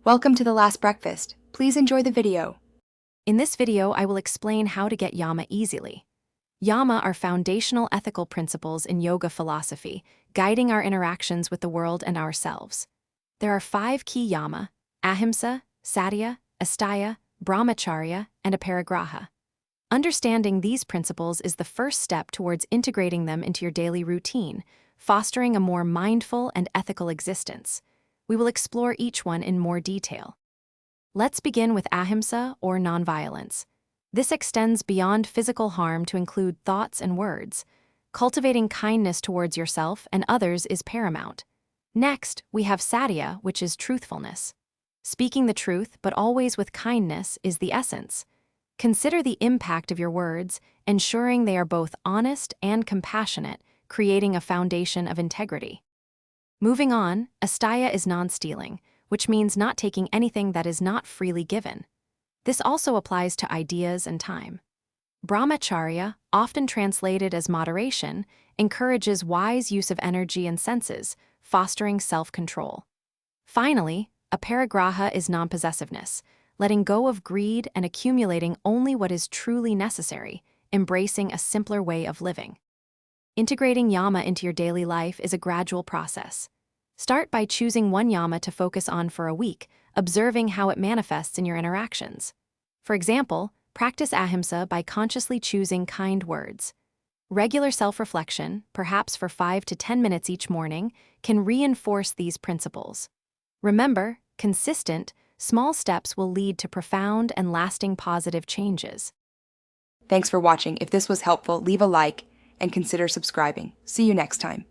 Welcome to the last breakfast. Please enjoy the video. In this video, I will explain how to get yama easily. Yama are foundational ethical principles in yoga philosophy, guiding our interactions with the world and ourselves. There are 5 key yama: ahimsa, satya, asteya, brahmacharya, and aparigraha. Understanding these principles is the first step towards integrating them into your daily routine, fostering a more mindful and ethical existence. We will explore each one in more detail. Let's begin with ahimsa, or nonviolence. This extends beyond physical harm to include thoughts and words. Cultivating kindness towards yourself and others is paramount. Next, we have satya, which is truthfulness. Speaking the truth, but always with kindness, is the essence. Consider the impact of your words, ensuring they are both honest and compassionate, creating a foundation of integrity. Moving on, asteya is non-stealing, which means not taking anything that is not freely given. This also applies to ideas and time. Brahmacharya, often translated as moderation, encourages wise use of energy and senses, fostering self-control. Finally, aparigraha is non-possessiveness, letting go of greed and accumulating only what is truly necessary, embracing a simpler way of living. Integrating yama into your daily life is a gradual process. Start by choosing one yama to focus on for a week, observing how it manifests in your interactions. For example, practice ahimsa by consciously choosing kind words. Regular self-reflection, perhaps for 5 to 10 minutes each morning, can reinforce these principles. Remember, consistent, small steps will lead to profound and lasting positive changes. Thanks for watching. If this was helpful, leave a like and consider subscribing. See you next time.